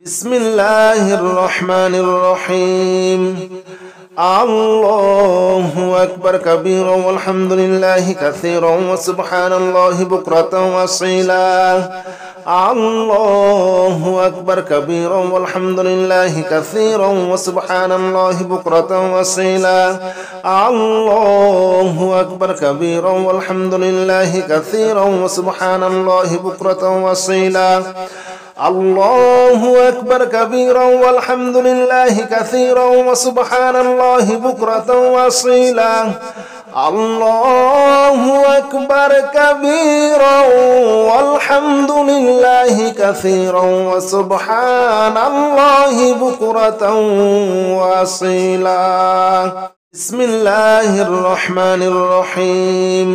بسم الله الرحمن الرحيم. الله أكبر كبيرا والحمد لله كثيرا وسبحان الله بكرة وأصيلا. الله أكبر كبيرا والحمد لله كثيرا وسبحان الله بكرة وأصيلا. الله أكبر كبيرا والحمد لله كثيرا وسبحان الله بكرة وأصيلا. الله أكبر كبيرا والحمد لله كثيرا وسبحان الله بكرة وأصيلا. الله أكبر كبيرا والحمد لله كثيرا وسبحان الله بكرة وأصيلا. بسم الله الرحمن الرحيم.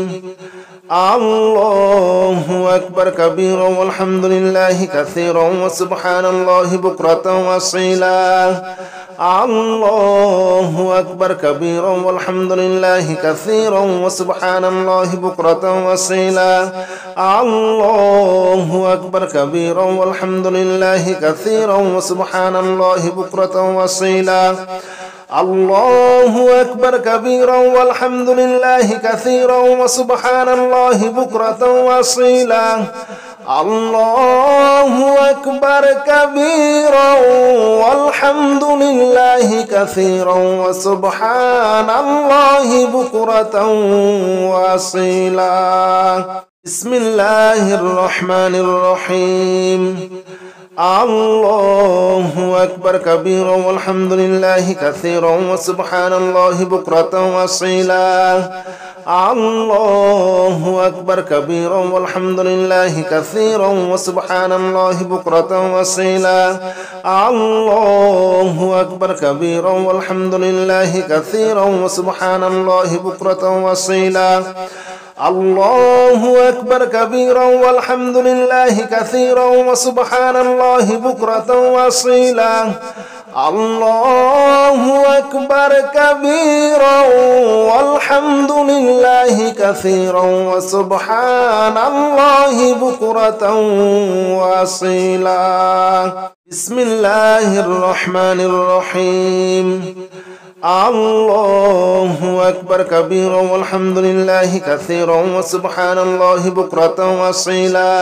الله أكبر كبيرا والحمد لله كثيرا وسبحان الله بكرة وأصيلا. الله أكبر كبيرا والحمد لله كثيرا وسبحان الله بكرة وأصيلا. الله أكبر كبيرا والحمد لله كثيرا وسبحان الله بكرة وأصيلا. الله أكبر كبيرا والحمد لله كثيرا وسبحان الله بكرة وأصيلا. الله أكبر كبيرا والحمد لله كثيرا وسبحان الله بكرة وأصيلا. بسم الله الرحمن الرحيم. الله أكبر كبيرا والحمد لله كثيرا وسبحان الله بكرة وأصيلا. الله أكبر كبيرا والحمد لله كثيرا وسبحان الله بكرة وأصيلا. الله أكبر كبيرا والحمد لله كثيرا وسبحان الله بكرة وأصيلا. الله أكبر كبيرا والحمد لله كثيرا وسبحان الله بكرة وأصيلا. الله أكبر كبيرا والحمد لله كثيرا وسبحان الله بكرة وأصيلا. بسم الله الرحمن الرحيم. الله أكبر كبيرا والحمد لله كثيرا وسبحان الله بكرة وأصيلا.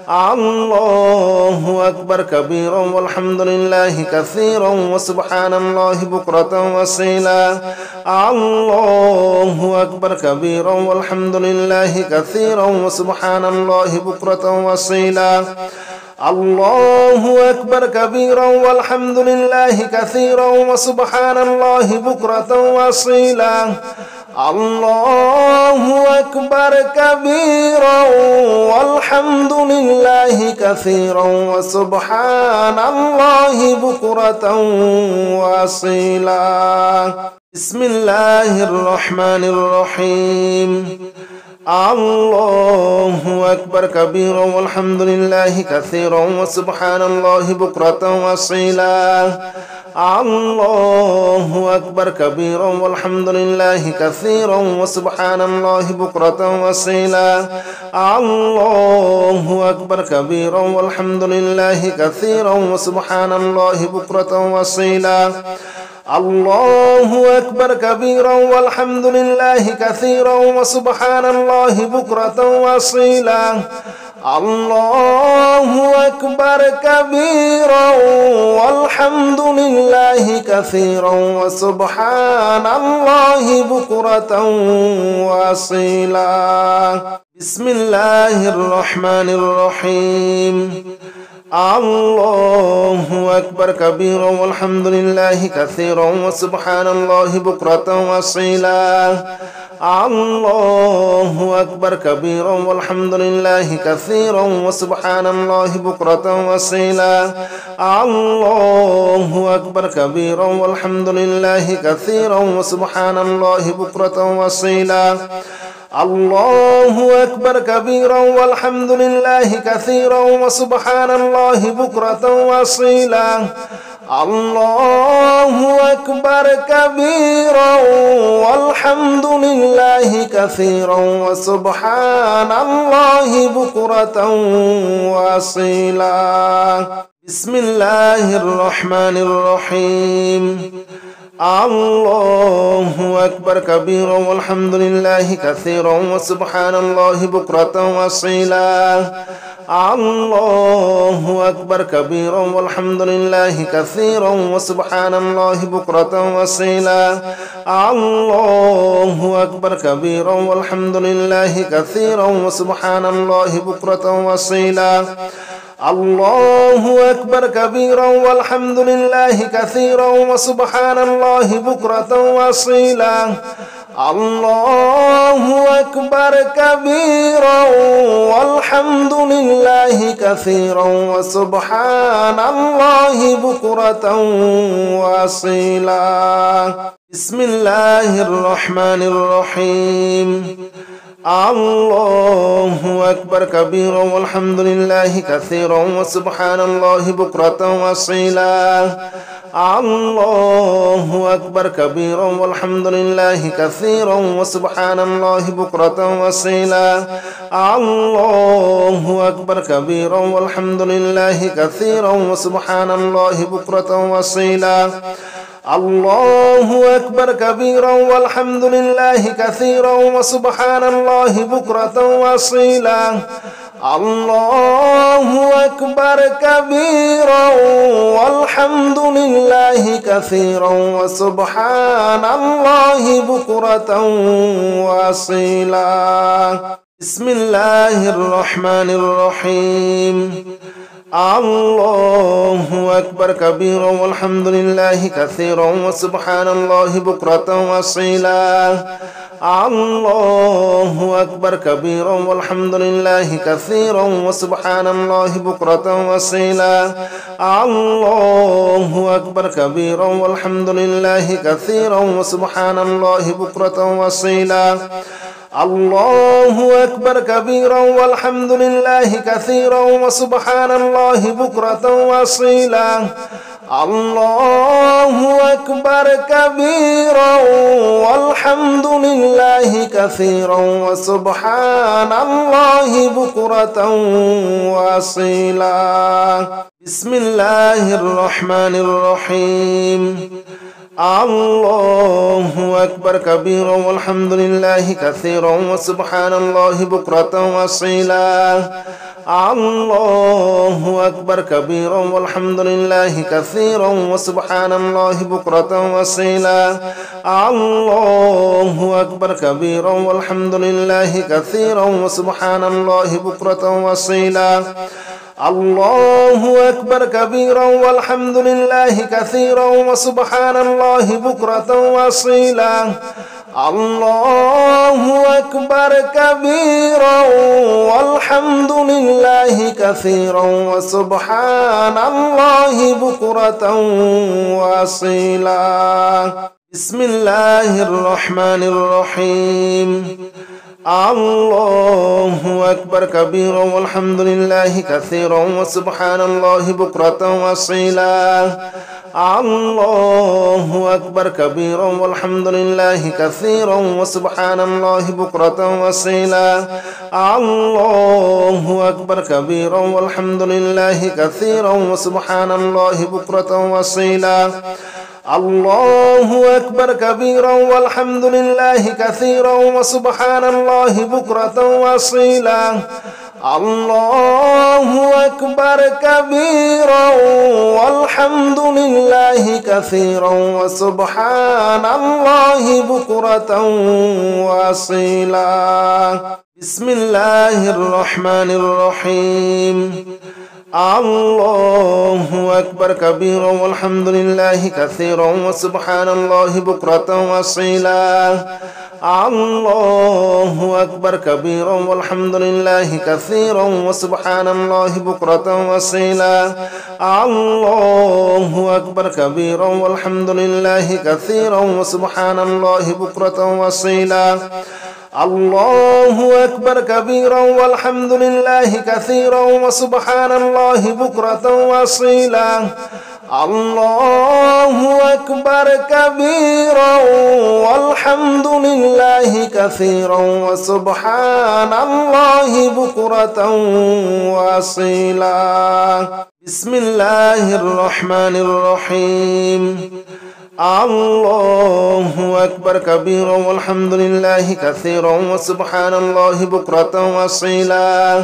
الله أكبر كبيرا والحمد لله كثيرا وسبحان الله بكرة وأصيلا. الله أكبر كبيرا والحمد لله كثيرا وسبحان الله بكرة وأصيلا. الله أكبر كبيرا والحمد لله كثيرا وسبحان الله بكرة وأصيلا. الله أكبر كبيرا والحمد لله كثيرا وسبحان الله بكرة وأصيلا. بسم الله الرحمن الرحيم. الله أكبر كبيرا والحمد لله كثيرا وسبحان الله بكرة وأصيلا. الله أكبر كبيرا والحمد لله كثيرا وسبحان الله بكرة وأصيلا. الله أكبر كبيرا والحمد لله كثيرا وسبحان الله بكرة وأصيلا. الله أكبر كبيرا والحمد لله كثيرا وسبحان الله بكرة وأصيلا. الله أكبر كبيرا والحمد لله كثيرا وسبحان الله بكرة وأصيلا. بسم الله الرحمن الرحيم. الله أكبر كبيرا والحمد لله كثيرا وسبحان الله بكرة وأصيلا. الله أكبر كبيرا والحمد لله كثيرا وسبحان الله بكرة وأصيلا. الله أكبر كبيرا والحمد لله كثيرا وسبحان الله بكرة وأصيلا. الله أكبر كبيرا والحمد لله كثيرا وسبحان الله بكرة وأصيلا. الله أكبر كبيرا والحمد لله كثيرا وسبحان الله بكرة وأصيلا. بسم الله الرحمن الرحيم. الله أكبر كبيرا والحمد لله كثيرا وسبحان الله بكرة وأصيلا. الله أكبر كبيرا والحمد لله كثيرا وسبحان الله بكرة وأصيلا. الله أكبر كبيرا والحمد لله كثيرا وسبحان الله بكرة وأصيلا. الله أكبر كبيرا والحمد لله كثيرا وسبحان الله بكرة وأصيلا. الله أكبر كبيرا والحمد لله كثيرا وسبحان الله بكرة وأصيلا. بسم الله الرحمن الرحيم. الله أكبر كبيرا والحمد لله كثيرا وسبحان الله بكرة وأصيلا. الله أكبر كبيرا والحمد لله كثيرا وسبحان الله بكرة وأصيلا. الله أكبر كبيرا والحمد لله كثيرا وسبحان الله بكرة وأصيلا. الله أكبر كبيرا والحمد لله كثيرا وسبحان الله بكرة وأصيلا. الله أكبر كبيرا والحمد لله كثيرا وسبحان الله بكرة وأصيلا. بسم الله الرحمن الرحيم. الله أكبر كبيرا والحمد لله كثيرا وسبحان الله بكرة وأصيلا. الله أكبر كبيرا والحمد لله كثيرا وسبحان الله بكرة وأصيلا. الله أكبر كبيرا والحمد لله كثيرا وسبحان الله بكرة وأصيلا. الله أكبر كبيرا والحمد لله كثيرا وسبحان الله بكرة وأصيلا. الله أكبر كبيرا والحمد لله كثيرا وسبحان الله بكرة وأصيلا. بسم الله الرحمن الرحيم. الله أكبر كبيرا والحمد لله كثيرا وسبحان الله بكرة وأصيلا. الله أكبر كبيرا والحمد لله كثيرا وسبحان الله بكرة وأصيلا. الله أكبر كبيرا والحمد لله كثيرا وسبحان الله بكرة وأصيلا. الله أكبر كبيرا والحمد لله كثيرا وسبحان الله بكرة وأصيلا. الله أكبر كبيرا والحمد لله كثيرا وسبحان الله بكرة وأصيلا. بسم الله الرحمن الرحيم. الله أكبر كبيرا والحمد لله كثيرا وسبحان الله بكرة وأصيلا. الله أكبر كبيرا والحمد لله كثيرا وسبحان الله بكرة وأصيلا. الله أكبر كبيرا والحمد لله كثيرا وسبحان الله بكرة وأصيلا. الله أكبر كبيرا والحمد لله كثيرا وسبحان الله بكرة وأصيلا. الله أكبر كبيرا والحمد لله كثيرا وسبحان الله بكرة وأصيلا. بسم الله الرحمن الرحيم. الله أكبر كبيرا والحمد لله كثيرا وسبحان الله بكرة وأصيلا. الله أكبر كبيرا والحمد لله كثيرا وسبحان الله بكرة وأصيلا. الله أكبر كبيرا والحمد لله كثيرا وسبحان الله بكرة وأصيلا. الله أكبر كبيرا والحمد لله كثيرا وسبحان الله بكرة وأصيلا. الله أكبر كبيرا والحمد لله كثيرا وسبحان الله بكرة وأصيلا. بسم الله الرحمن الرحيم الله أكبر كبيرا والحمد لله كثيرا وسبحان الله بكرة وأصيلا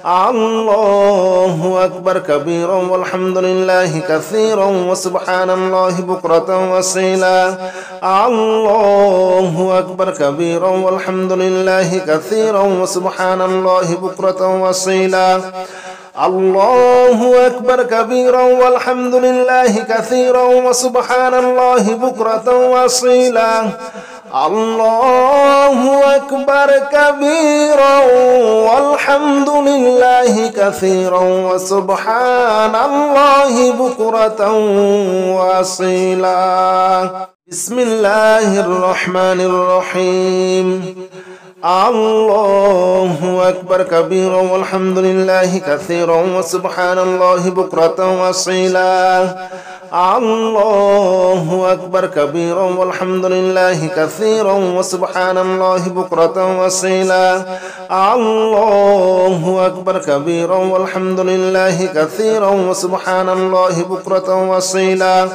الله أكبر كبيرا والحمد لله كثيرا وسبحان الله بكرة وأصيلا الله أكبر كبيرا والحمد لله كثيرا وسبحان الله بكرة وأصيلا الله أكبر كبيرا والحمد لله كثيرا وسبحان الله بكرة وأصيلا الله أكبر كبيرا والحمد لله كثيرا وسبحان الله بكرة وأصيلا بسم الله الرحمن الرحيم الله أكبر كبيرا والحمد لله كثيرا وسبحان الله بكرة وأصيلا الله أكبر كبيرا والحمد لله كثيرا وسبحان الله بكرة وأصيلا الله أكبر كبيرا والحمد لله كثيرا وسبحان الله بكرة وأصيلا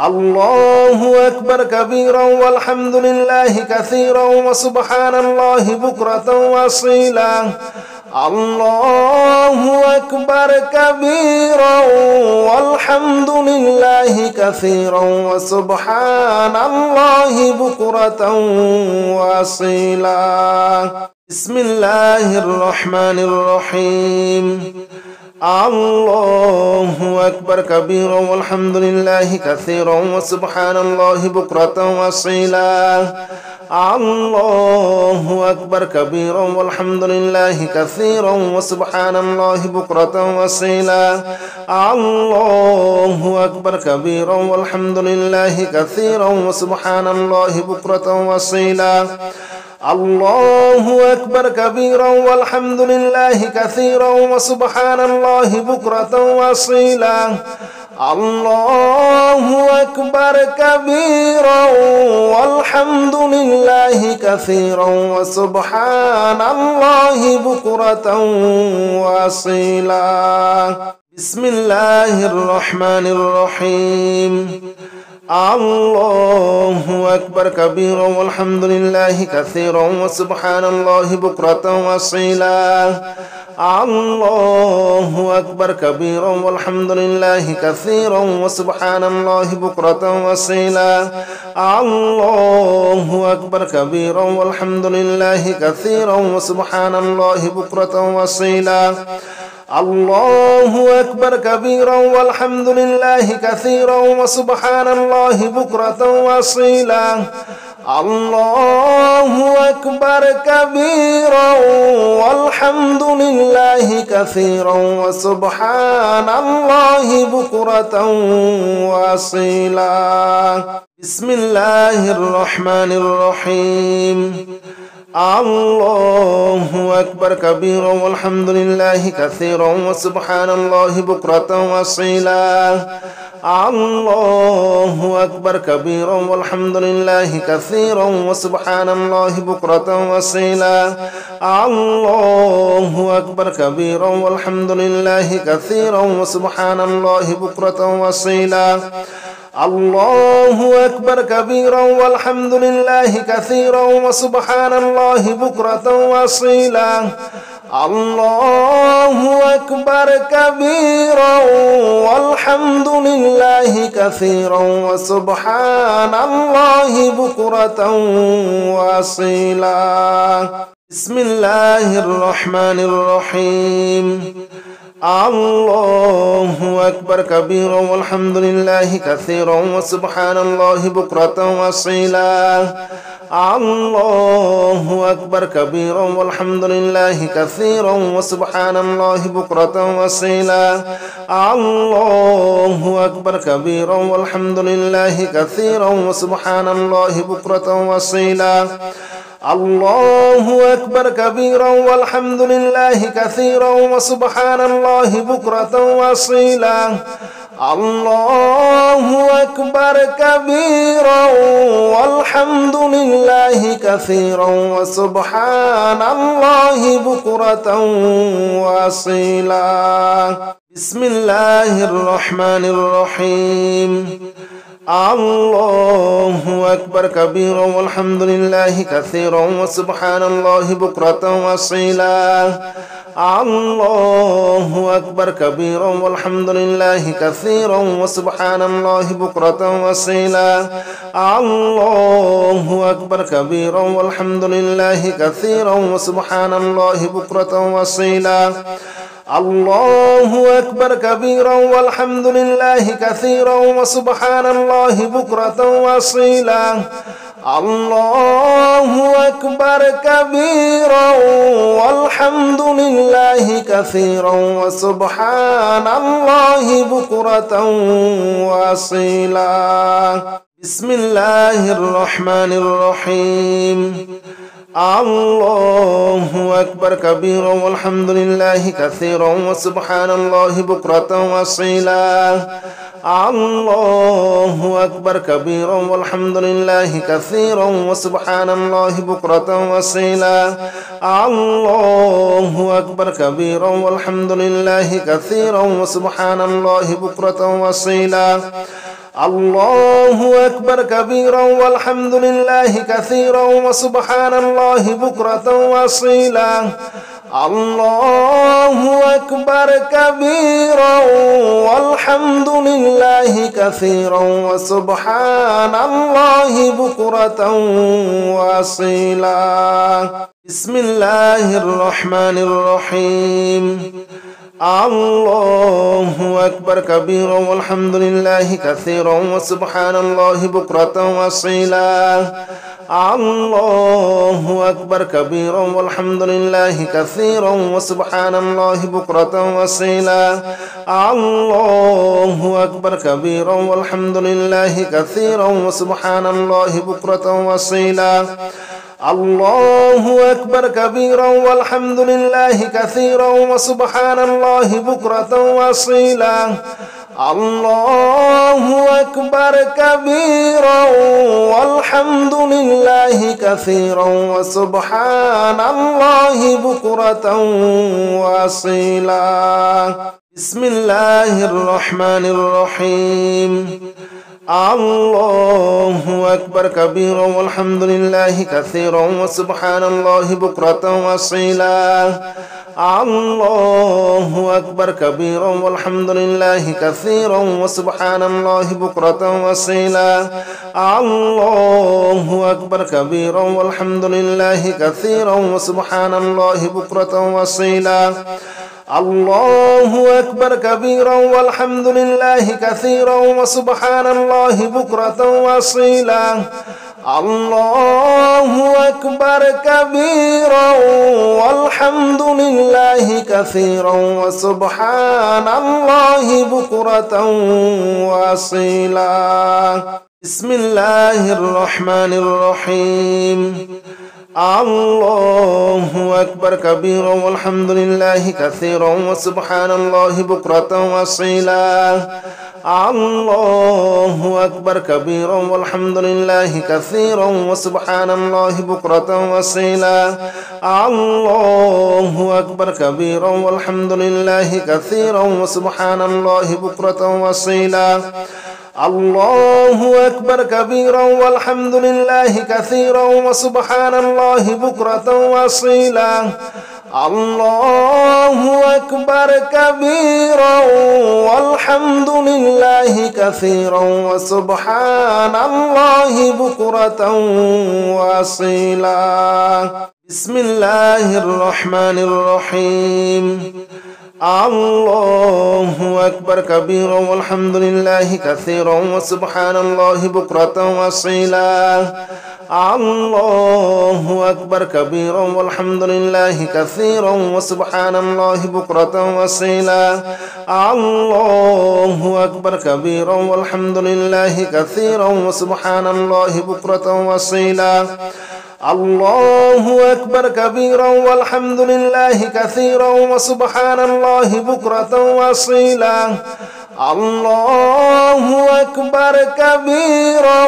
الله أكبر كبيرا والحمد لله كثيرا وسبحان الله بكرة وأصيلا الله أكبر كبيرا والحمد لله كثيرا وسبحان الله بكرة وأصيلا بسم الله الرحمن الرحيم الله أكبر كبيرا والحمد لله كثيرا وسبحان الله بكرة وأصيلا الله أكبر كبيرا والحمد لله كثيرا وسبحان الله بكرة وأصيلا الله أكبر كبيرا والحمد لله كثيرا وسبحان الله بكرة وأصيلا الله أكبر كبيرا والحمد لله كثيرا وسبحان الله بكرة وأصيلا الله أكبر كبيرا والحمد لله كثيرا وسبحان الله بكرة وأصيلا بسم الله الرحمن الرحيم الله أكبر كبيرا والحمد لله كثيرا وسبحان الله بكرة وأصيلا الله أكبر كبيرا والحمد لله كثيرا وسبحان الله بكرة وأصيلا الله أكبر كبيرا والحمد لله كثيرا وسبحان الله بكرة وأصيلا الله أكبر كبيرا والحمد لله كثيرا وسبحان الله بكرة وأصيلا الله أكبر كبيرا والحمد لله كثيرا وسبحان الله بكرة وأصيلا بسم الله الرحمن الرحيم الله أكبر كبيرا والحمد لله كثيرا وسبحان الله بكرة وأصيلا الله أكبر كبيرا والحمد لله كثيرا وسبحان الله بكرة وأصيلا الله أكبر كبيرا والحمد لله كثيرا وسبحان الله بكرة وأصيلا الله أكبر كبيرا والحمد لله كثيرا وسبحان الله بكرة وأصيلا الله أكبر كبيرا والحمد لله كثيرا وسبحان الله بكرة وأصيلا بسم الله الرحمن الرحيم الله أكبر كبيرا والحمد لله كثيرا وسبحان الله بكرة وأصيلا الله أكبر كبيرا والحمد لله كثيرا وسبحان الله بكرة وأصيلا الله أكبر كبيرا والحمد لله كثيرا وسبحان الله بكرة وأصيلا الله أكبر كبيرا والحمد لله كثيرا وسبحان الله بكرة وأصيلا الله أكبر كبيرا والحمد لله كثيرا وسبحان الله بكرة وأصيلا. بسم الله الرحمن الرحيم. الله أكبر كبيرا والحمد لله كثيرا وسبحان الله بكرة وأصيلا. الله أكبر كبيرا والحمد لله كثيرا وسبحان الله بكرة وأصيلا. الله أكبر كبيرا والحمد لله كثيرا وسبحان الله بكرة وأصيلا. الله أكبر كبيرا والحمد لله كثيرا وسبحان الله بكرة وأصيلا. الله أكبر كبيرا والحمد لله كثيرا وسبحان الله بكرة وأصيلا. بسم الله الرحمن الرحيم. الله أكبر كبيرا والحمد لله كثيرا وسبحان الله بكرة وأصيلا. الله أكبر كبيرا والحمد لله كثيرا وسبحان الله بكرة وأصيلا. الله أكبر كبيرا والحمد لله كثيرا وسبحان الله بكرة وأصيلا. الله أكبر كبيرا والحمد لله كثيرا وسبحان الله بكرة وأصيلا. الله أكبر كبيرا والحمد لله كثيرا وسبحان الله بكرة وأصيلا. بسم الله الرحمن الرحيم. الله أكبر كبيرا والحمد لله كثيرا وسبحان الله بكرة وأصيلا. الله أكبر كبيرا والحمد لله كثيرا وسبحان الله بكرة وأصيلا. الله أكبر كبيرا والحمد لله كثيرا وسبحان الله بكرة وأصيلا. الله أكبر كبيرا والحمد لله كثيرا وسبحان الله بكرة وأصيلا. الله أكبر كبيرا والحمد لله كثيرا وسبحان الله بكرة وأصيلا. بسم الله الرحمن الرحيم. الله أكبر كبيرا والحمد لله كثيرا وسبحان الله بكرة وأصيلا. الله أكبر كبيرا والحمد لله كثيرا وسبحان الله بكرة وأصيلا. الله أكبر كبيرا والحمد لله كثيرا وسبحان الله بكرة وأصيلا. الله أكبر كبيرا والحمد لله كثيرا وسبحان الله بكرة وأصيلا. الله أكبر كبيرا والحمد لله كثيرا وسبحان الله بكرة وأصيلا. بسم الله الرحمن الرحيم. الله أكبر كبيرا والحمد لله كثيرا وسبحان الله بكرة وأصيلا. الله أكبر كبيرا والحمد لله كثيرا وسبحان الله بكرة وأصيلا. الله أكبر كبيرا والحمد لله كثيرا وسبحان الله بكرة وأصيلا. الله أكبر كبيرا والحمد لله كثيرا وسبحان الله بكرة وأصيلا. الله أكبر كبيرا والحمد لله كثيرا وسبحان الله بكرة وأصيلا. بسم الله الرحمن الرحيم. الله أكبر كبيرا والحمد لله كثيرا وسبحان الله بكرة وأصيلا. الله أكبر كبيرا والحمد لله كثيرا وسبحان الله بكرة وأصيلا. الله أكبر كبيرا والحمد لله كثيرا وسبحان الله بكرة وأصيلا. الله أكبر كبيرا والحمد لله كثيرا وسبحان الله بكرة وأصيلا. الله أكبر كبيرا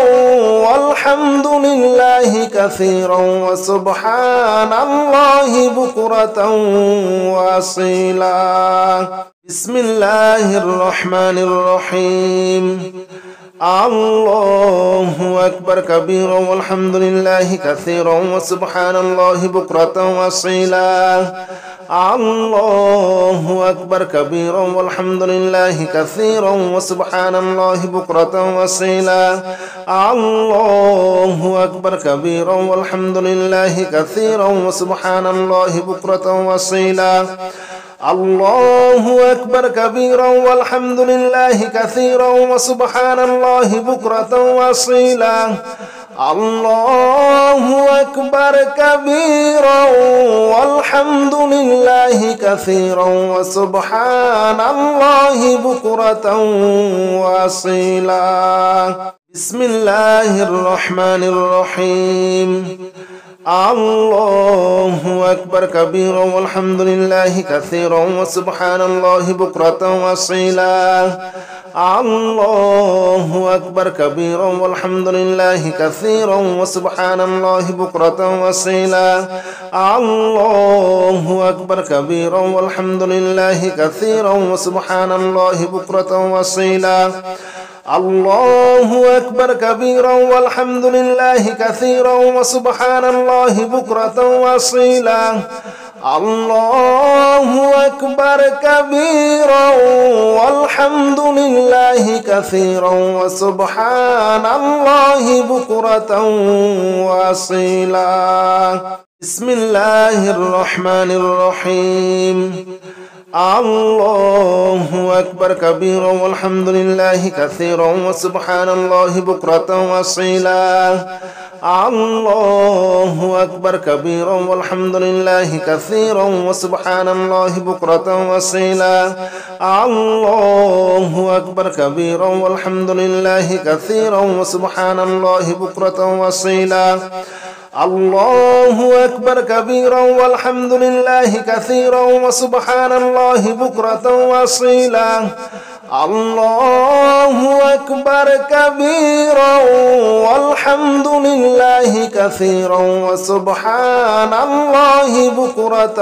والحمد لله كثيرا وسبحان الله بكرة وأصيلا. بسم الله الرحمن الرحيم. الله أكبر كبيرا والحمد لله كثيرا وسبحان الله بكرة وأصيلا. الله أكبر كبيرا والحمد لله كثيرا وسبحان الله بكرة وأصيلا. الله أكبر كبيرا والحمد لله كثيرا وسبحان الله بكرة وأصيلا. الله أكبر كبيرا والحمد لله كثيرا وسبحان الله بكرة وأصيلا. الله أكبر كبيرا والحمد لله كثيرا وسبحان الله بكرة وأصيلا. بسم الله الرحمن الرحيم. الله أكبر كبيرا والحمد لله كثيرا وسبحان الله بكرة وأصيلا. الله أكبر كبيرا والحمد لله كثيرا وسبحان الله بكرة وأصيلا. الله أكبر كبيرا والحمد لله كثيرا وسبحان الله بكرة وأصيلا. الله أكبر كبيرا والحمد لله كثيرا وسبحان الله بكرة وأصيلا. الله أكبر كبيرا والحمد لله كثيرا وسبحان الله بكرة وأصيلا. بسم الله الرحمن الرحيم. الله أكبر كبيرا والحمد لله كثيرا وسبحان الله بكرة وأصيلا. الله أكبر كبيرا والحمد لله كثيرا وسبحان الله بكرة وأصيلا. الله أكبر كبيرا والحمد لله كثيرا وسبحان الله بكرة وأصيلا. الله أكبر كبيرا والحمد لله كثيرا وسبحان الله بكرة وأصيلا. الله أكبر كبيرا والحمد لله كثيرا وسبحان الله بكرة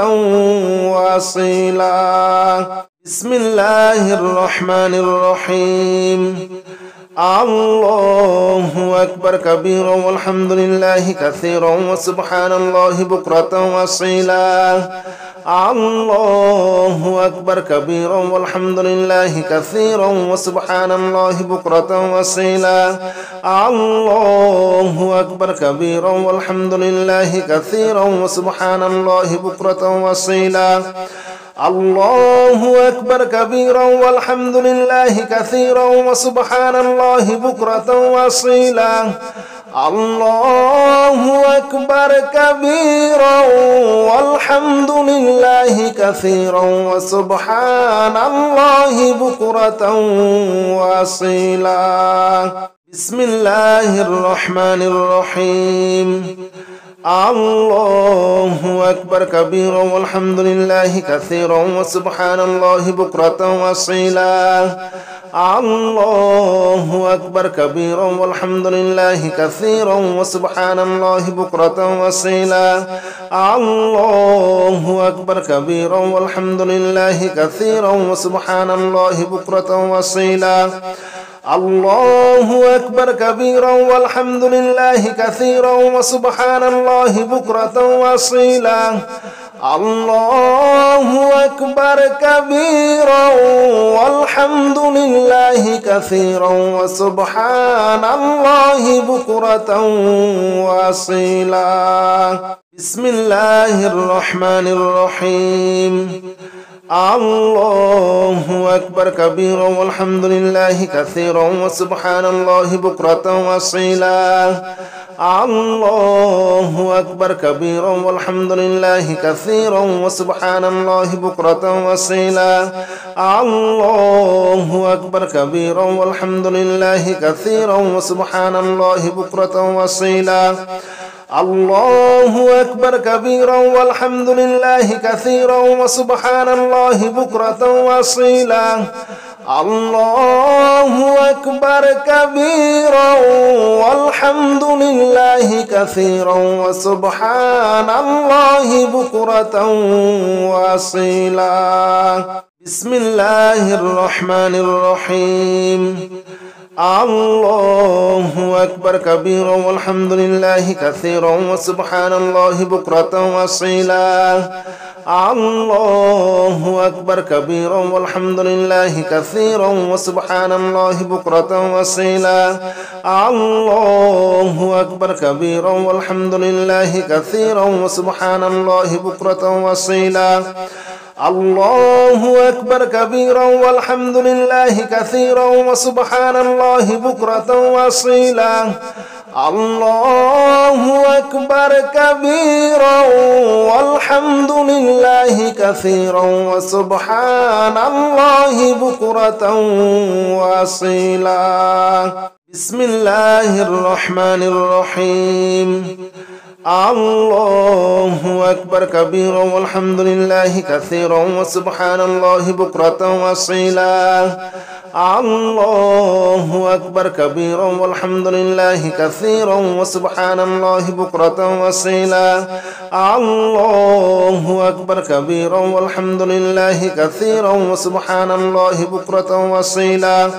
وأصيلا. بسم الله الرحمن الرحيم. الله أكبر كبيرا والحمد لله كثيرا وسبحان الله بكرة وأصيلا. الله أكبر كبيرا والحمد لله كثيرا وسبحان الله بكرة وأصيلا. الله أكبر كبيرا والحمد لله كثيرا وسبحان الله بكرة وأصيلا. الله أكبر كبيرا والحمد لله كثيرا وسبحان الله بكرة وأصيلا. الله أكبر كبيرا والحمد لله كثيرا وسبحان الله بكرة وأصيلا. بسم الله الرحمن الرحيم. الله أكبر كبيرا والحمد لله كثيرا وسبحان الله بكرة وأصيلا. الله أكبر كبيرا والحمد لله كثيرا وسبحان الله بكرة وأصيلا. الله أكبر كبيرا والحمد لله كثيرا وسبحان الله بكرة وأصيلا. الله أكبر كبيرا والحمد لله كثيرا وسبحان الله بكرة وأصيلا. الله أكبر كبيرا والحمد لله كثيرا وسبحان الله بكرة وأصيلا. بسم الله الرحمن الرحيم. الله أكبر كبيرا والحمد لله كثيرا وسبحان الله بكرة وأصيلا. الله أكبر كبيرا والحمد لله كثيرا وسبحان الله بكرة وأصيلا. الله أكبر كبيرا والحمد لله كثيرا وسبحان الله بكرة وأصيلا. الله أكبر كبيرا والحمد لله كثيرا وسبحان الله بكرة وأصيلا. الله أكبر كبيرا والحمد لله كثيرا وسبحان الله بكرة وأصيلا. بسم الله الرحمن الرحيم. الله أكبر كبيرا والحمد لله كثيرا وسبحان الله بكرة وأصيلا. الله أكبر كبيرا والحمد لله كثيرا وسبحان الله بكرة وأصيلا. الله أكبر كبيرا والحمد لله كثيرا وسبحان الله بكرة وأصيلا. الله أكبر كبيرا والحمد لله كثيرا وسبحان الله بكرة وأصيلا. الله أكبر كبيرا والحمد لله كثيرا وسبحان الله بكرة وأصيلا. بسم الله الرحمن الرحيم. الله أكبر كبيرا والحمد لله كثيرا وسبحان الله بكرة وأصيلا. الله أكبر كبيرا والحمد لله كثيرا وسبحان الله بكرة وأصيلا. الله أكبر كبيرا والحمد لله كثيرا وسبحان الله بكرة وأصيلا.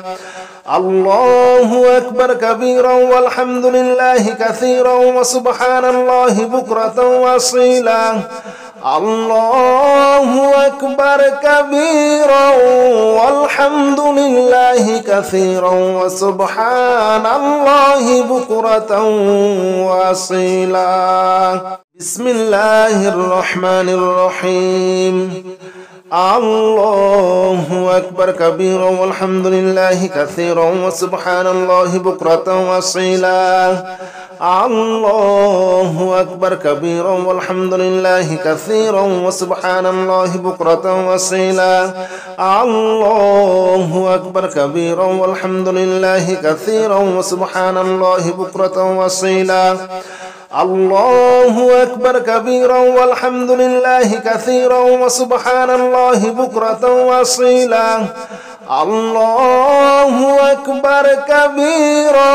الله أكبر كبيرا والحمد لله كثيرا وسبحان الله بكرة وأصيلا. الله أكبر كبيرا والحمد لله كثيرا وسبحان الله بكرة وأصيلا. بسم الله الرحمن الرحيم. الله أكبر كبيرا والحمد لله كثيرا وسبحان الله بكرة وأصيلا. الله أكبر كبيرا والحمد لله كثيرا وسبحان الله بكرة وأصيلا. الله أكبر كبيرا والحمد لله كثيرا وسبحان الله بكرة وأصيلا. الله أكبر كبيرا والحمد لله كثيرا وسبحان الله بكرة وأصيلا. الله أكبر كبيرا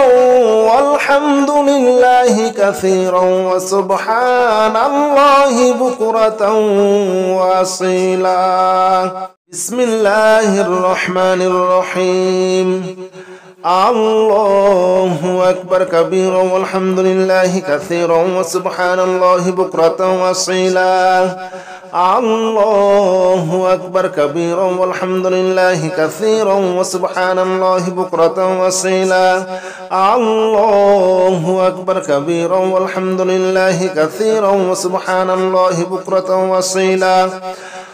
والحمد لله كثيرا وسبحان الله بكرة وأصيلا. بسم الله الرحمن الرحيم. الله أكبر كبيرا والحمد لله كثيرا وسبحان الله بكرة وأصيلا. الله أكبر كبيرا والحمد لله كثيرا وسبحان الله بكرة وأصيلا. الله أكبر كبيرا والحمد لله كثيرا وسبحان الله بكرة وأصيلا.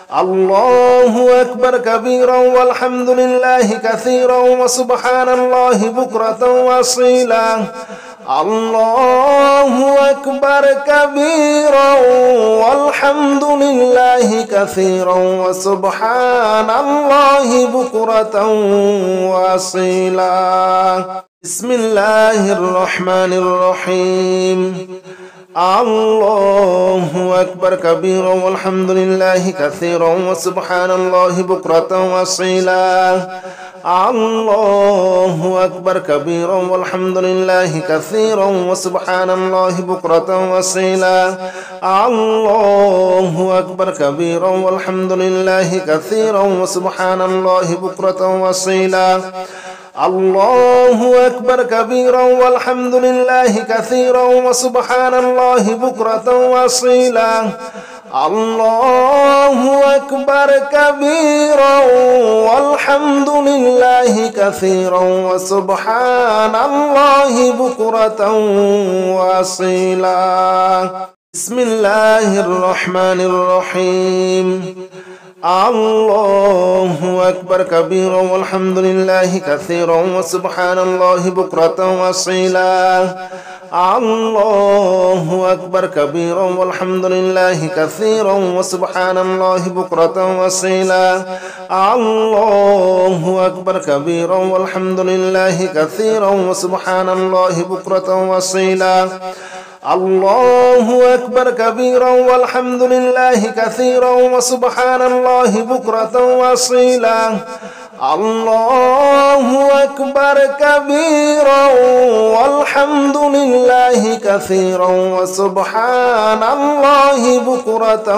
الله أكبر كبيرا والحمد لله كثيرا وسبحان الله بكرة وأصيلا. الله أكبر كبيرا والحمد لله كثيرا وسبحان الله بكرة وأصيلا. بسم الله الرحمن الرحيم. الله أكبر كبيرا والحمد لله كثيرا وسبحان الله بكرة وأصيلا. الله أكبر كبيرا والحمد لله كثيرا وسبحان الله بكرة وأصيلا. الله أكبر كبيرا والحمد لله كثيرا وسبحان الله بكرة وأصيلا. الله أكبر كبيرا والحمد لله كثيرا وسبحان الله بكرة وأصيلا. الله أكبر كبيرا والحمد لله كثيرا وسبحان الله بكرة وأصيلا. بسم الله الرحمن الرحيم. الله أكبر كبيرا والحمد لله كثيرا وسبحان الله بكرة وأصيلا. الله أكبر كبيرا والحمد لله كثيرا وسبحان الله بكرة وأصيلا. الله أكبر كبيرا والحمد لله كثيرا وسبحان الله بكرة وأصيلا. الله أكبر كبيرا والحمد لله كثيرا وسبحان الله بكرة وأصيلا. الله أكبر كبيرا والحمد لله كثيرا وسبحان الله بكرة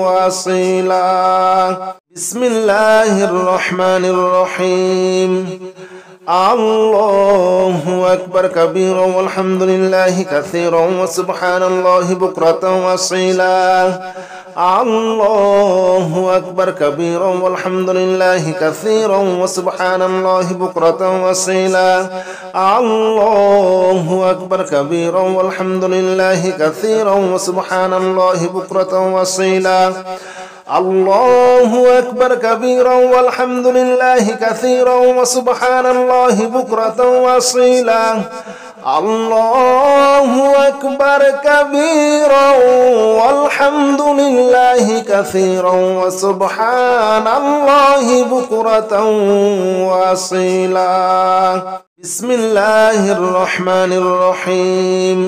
وأصيلا. بسم الله الرحمن الرحيم. الله أكبر كبيرا والحمد لله كثيرا وسبحان الله بكرة وأصيلا. الله أكبر كبيرا والحمد لله كثيرا وسبحان الله بكرة وأصيلا. الله أكبر كبيرا والحمد لله كثيرا وسبحان الله بكرة وأصيلا. الله أكبر كبيرا والحمد لله كثيرا وسبحان الله بكرة وأصيلا. الله أكبر كبيرا والحمد لله كثيرا وسبحان الله بكرة وأصيلا. بسم الله الرحمن الرحيم.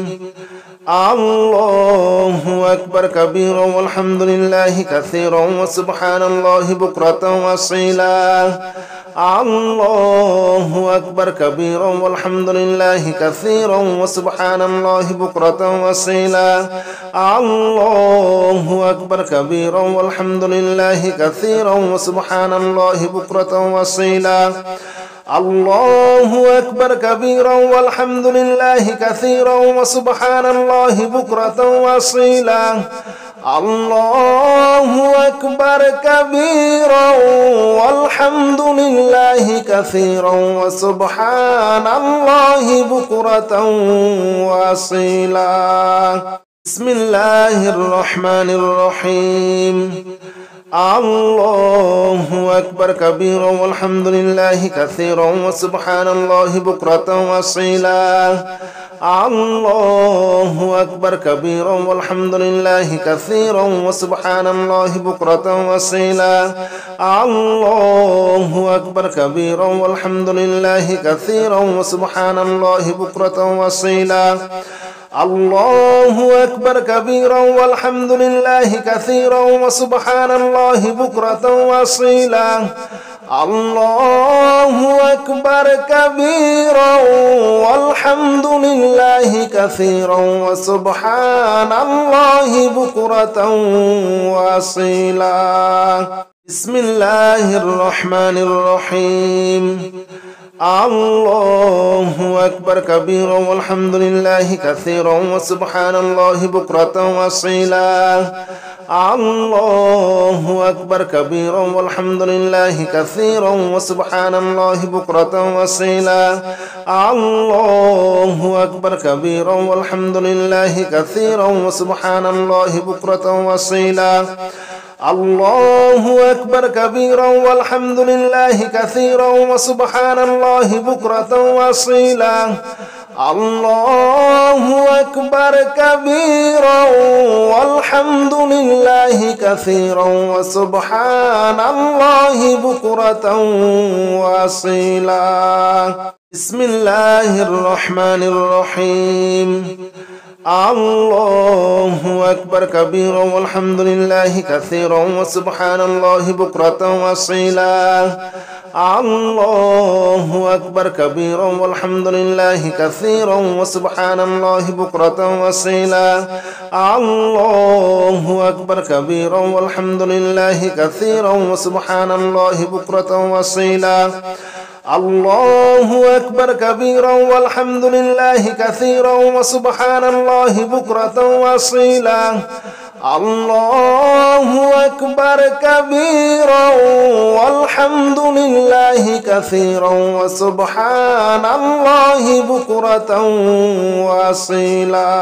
الله أكبر كبيرا والحمد لله كثيرا وسبحان الله بكرة وأصيلا. الله أكبر كبيرا والحمد لله كثيرا وسبحان الله بكرة وأصيلا. الله أكبر كبيرا والحمد لله كثيرا وسبحان الله بكرة وأصيلا. الله أكبر كبيرا والحمد لله كثيرا وسبحان الله بكرة وأصيلا. الله أكبر كبيرا والحمد لله كثيرا وسبحان الله بكرة وأصيلا. بسم الله الرحمن الرحيم. الله أكبر كبيرا والحمد لله كثيرا وسبحان الله بكرة وأصيلا. الله أكبر كبيرا والحمد لله كثيرا وسبحان الله بكرة وأصيلا. الله أكبر كبيرا والحمد لله كثيرا وسبحان الله بكرة وأصيلا. الله أكبر كبيرا والحمد لله كثيرا وسبحان الله بكرة وأصيلا. الله أكبر كبيرا والحمد لله كثيرا وسبحان الله بكرة وأصيلا. بسم الله الرحمن الرحيم. الله أكبر كبيرا والحمد لله كثيرا وسبحان الله بكرة وأصيلا. الله أكبر كبيرا والحمد لله كثيرا وسبحان الله بكرة وأصيلا. الله أكبر كبيرا والحمد لله كثيرا وسبحان الله بكرة وأصيلا. الله أكبر كبيرا والحمد لله كثيرا وسبحان الله بكرة وأصيلا. الله أكبر كبيرا والحمد لله كثيرا وسبحان الله بكرة وأصيلا. بسم الله الرحمن الرحيم. الله أكبر كبيرا والحمد لله كثيرا وسبحان الله بكرة وأصيلا. الله أكبر كبيرا والحمد لله كثيرا وسبحان الله بكرة وأصيلا. الله أكبر كبيرا والحمد لله كثيرا وسبحان الله بكرة وأصيلا. الله أكبر كبيرا والحمد لله كثيرا وسبحان الله بكرة وأصيلا. الله أكبر كبيرا والحمد لله كثيرا وسبحان الله بكرة وأصيلا.